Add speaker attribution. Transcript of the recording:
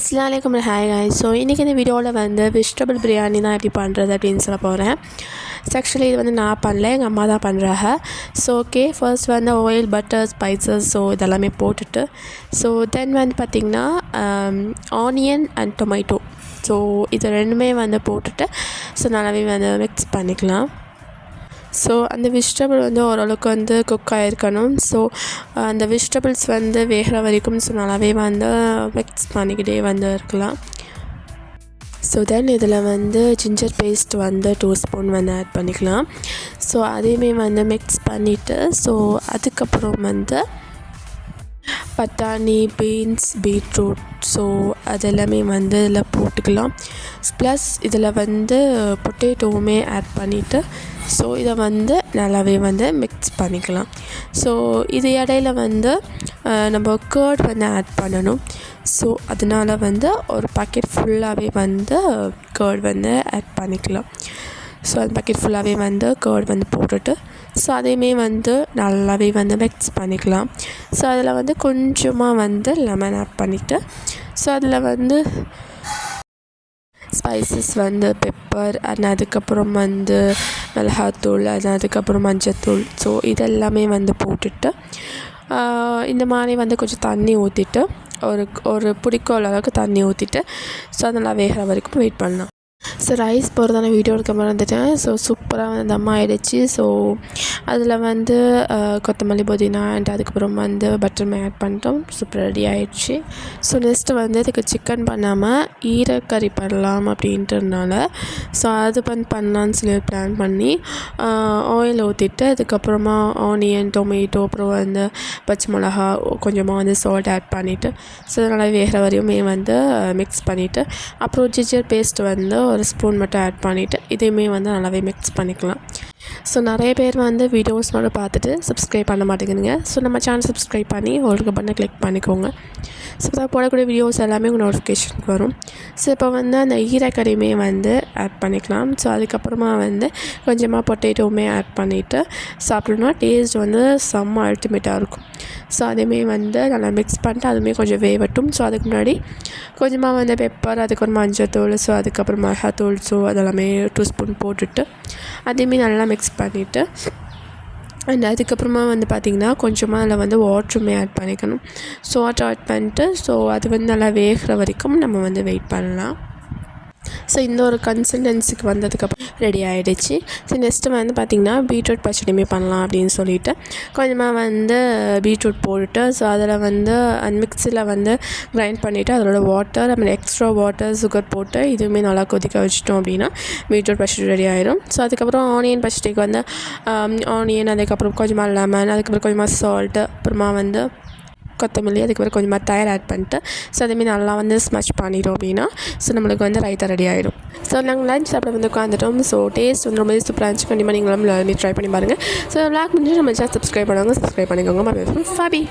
Speaker 1: अस्सलाम वालेकुम hi guys so இன்றைக்கி இந்த வீடியோவில் வந்து வெஜிடபிள் பிரியாணி தான் எப்படி பண்ணுறது அப்படின்னு சொல்ல போகிறேன். ஆக்சுவலி இது வந்து நான் பண்ணல, எங்கள் அம்மா தான் பண்ணுறாங்க. ஸோ ஓகே, ஃபர்ஸ்ட் வந்து ஆயில், பட்டர், ஸ்பைசஸ் ஸோ இதெல்லாமே போட்டுட்டு ஸோ தென் வந்து பார்த்திங்கன்னா ஆனியன் அண்ட் டொமேட்டோ ஸோ இது ரெண்டுமே வந்து போட்டுட்டு ஸோ நல்லாவே வந்து மிக்ஸ் பண்ணிக்கலாம். ஸோ அந்த வெஜிடபிள் வந்து ஓரளவுக்கு வந்து குக் ஆகிருக்கணும். ஸோ அந்த வெஜிடபிள்ஸ் வந்து வேகிற வரைக்கும் ஸோ நல்லாவே வந்து மிக்ஸ் பண்ணிக்கிட்டே வந்து இருக்கலாம். ஸோ தென் இதில் வந்து ஜிஞ்சர் பேஸ்ட் வந்து 2 ஸ்பூன் வந்து ஆட் பண்ணிக்கலாம். ஸோ அதையுமே வந்து மிக்ஸ் பண்ணிவிட்டு ஸோ அதுக்கப்புறம் வந்து பட்டாணி, பீன்ஸ், பீட்ரூட் ஸோ அதெல்லாமே வந்து இதில் போட்டுக்கலாம். ப்ளஸ் இதில் வந்து பொட்டேட்டோவுமே ஆட் பண்ணிவிட்டு ஸோ இதை வந்து நல்லாவே வந்து மிக்ஸ் பண்ணிக்கலாம். ஸோ இது இடையில வந்து நம்ம கர்ட் வந்து ஆட் பண்ணணும். ஸோ அதனால் வந்து ஒரு பாக்கெட் ஃபுல்லாகவே வந்து கர்ட் வந்து ஆட் பண்ணிக்கலாம். ஸோ அந்த பாக்கெட் ஃபுல்லாகவே வந்து கர்ட் வந்து போட்டுட்டு ஸோ அதையுமே வந்து நல்லாவே வந்து மிக்ஸ் பண்ணிக்கலாம். ஸோ அதில் வந்து கொஞ்சமாக வந்து லெமன் ஆட் பண்ணிவிட்டு ஸோ அதில் வந்து ஸ்பைசஸ் வந்து பெப்பர் அண்ட் அதுக்கப்புறம் வந்து மிளகாத்தூள் அதுக்கப்புறம் மஞ்சத்தூள் ஸோ இதெல்லாமே வந்து போட்டுட்டு இந்த மாதிரி வந்து கொஞ்சம் தண்ணி ஊற்றிட்டு ஒரு பிடிக்கோல் அளவுக்கு தண்ணி ஊற்றிட்டு ஸோ அதெல்லாம் வேகிற வரைக்கும் வெயிட் பண்ணலாம். ஸோ ரைஸ் போகிறதான வீடியோ எடுக்க மறந்துட்டேன். ஸோ சூப்பராக வந்து தம் ஆகிடுச்சு. ஸோ அதில் வந்து கொத்தமல்லி, புதினா அண்ட் அதுக்கப்புறம் வந்து பட்டர் ஆட் பண்ணிட்டோம். சூப்பர் ரெடி ஆகிடுச்சு. ஸோ நெக்ஸ்ட்டு வந்து இதுக்கு சிக்கன் பண்ணாமல் ஈரக்கறி பண்ணலாம் அப்படின்றதுனால ஸோ அது பண்ணலான்னு சொல்லி பிளான் பண்ணி ஆயில் ஊற்றிட்டு அதுக்கப்புறமா ஆனியன், டொமேட்டோ அப்புறம் வந்து பச்சை மிளகா கொஞ்சமாக வந்து சால்ட் ஆட் பண்ணிவிட்டு ஸோ நல்லா வேகிற வரையுமே வந்து மிக்ஸ் பண்ணிவிட்டு அப்புறம் ஜிஞ்சர் பேஸ்ட் வந்து ஒரு ஸ்பூன் மட்டும் ஆட் பண்ணிவிட்டு இதையுமே வந்து நல்லாவே மிக்ஸ் பண்ணிக்கலாம். ஸோ நிறைய பேர் வந்து வீடியோஸ் மட்டும் பார்த்துட்டு சப்ஸ்கிரைப் பண்ண மாட்டேங்குதுங்க. ஸோ நம்ம சேனல் சப்ஸ்கிரைப் பண்ணி உங்களுக்கு பட்டனை கிளிக் பண்ணிக்கோங்க. ஸோ இப்போ போடக்கூடிய வீடியோஸ் எல்லாமே உங்கள் நோட்டிஃபிகேஷனுக்கு வரும். ஸோ இப்போ வந்து அந்த ஈரக்கறியுமே வந்து ஆட் பண்ணிக்கலாம். ஸோ அதுக்கப்புறமா வந்து கொஞ்சமாக பொட்டேட்டோவுமே ஆட் பண்ணிவிட்டு சாப்பிட்ணுன்னா டேஸ்ட் வந்து செம்ம அல்டிமேட்டாக இருக்கும். ஸோ அதையுமே வந்து நல்லா மிக்ஸ் பண்ணிட்டு அதுவுமே கொஞ்சம் வேவட்டும். ஸோ அதுக்கு முன்னாடி கொஞ்சமாக வந்து பெப்பர், அதுக்கப்புறம் மஞ்சத்தூள், ஸோ அதுக்கப்புறம் மிளகாத்தூள் ஸோ அதெல்லாமே 2 ஸ்பூன் போட்டுட்டு அதையுமே நல்லா மிக்ஸ் பண்ணிவிட்டு அண்ட் அதுக்கப்புறமா வந்து பார்த்திங்கன்னா கொஞ்சமாக அதில் வந்து வாட்டருமே ஆட் பண்ணிக்கணும். ஸோ வாட்டர் ஆட் பண்ணிட்டு ஸோ அது வந்து நல்லா வேகிற வரைக்கும் நம்ம வந்து வெயிட் பண்ணலாம். ஸோ இந்த ஒரு கன்சிஸ்டன்சிக்கு வந்ததுக்கப்புறம் ரெடி ஆகிடுச்சு. ஸோ நெக்ஸ்ட்டு வந்து பார்த்திங்கன்னா பீட்ரூட் பச்சடியுமே பண்ணலாம் அப்படின்னு சொல்லிவிட்டு கொஞ்சமாக வந்து பீட்ரூட் போட்டுட்டு ஸோ அதில் வந்து அந்த மிக்ஸியில் வந்து கிரைண்ட் பண்ணிவிட்டு அதோட வாட்டர் அப்புறம் எக்ஸ்ட்ரா வாட்டர் சுகர் போட்டு இதுவுமே நல்லா கொதிக்க வச்சிட்டோம் அப்படின்னா பீட்ரூட் பச்சடி ரெடி ஆகிடும். ஸோ அதுக்கப்புறம் ஆனியன் பச்சடிக்கு வந்து ஆனியன், அதுக்கப்புறம் கொஞ்சமாக லெமன், அதுக்கப்புறம் கொஞ்சமாக சால்ட்டு, அப்புறமா வந்து கொத்தமல்லி, அதுக்கப்புறம் கொஞ்சமாக தயிர் ஆட் பண்ணிட்டு ஸோ அதேமாரி நல்லா வந்து ஸ்மஷ் பண்ணிடும் அப்படின்னா ஸோ நம்மளுக்கு வந்து ரைத்தா ரெடி ஆகிடும். ஸோ நாங்கள் லஞ்ச் சாப்பிட வந்து உட்காந்துட்டோம். ஸோ டேஸ்ட் வந்து ரொம்ப சூப்பராக இருந்துச்சு. கண்டிப்பாக நீங்களும் ட்ரை பண்ணி பாருங்கள். ஸோ விளாக் முடிஞ்சு நம்ம சேனல் சப்ஸ்கிரைப் பண்ணுவாங்க, சப்ஸ்கிரைப் பண்ணிக்கோங்க. ஃபபி.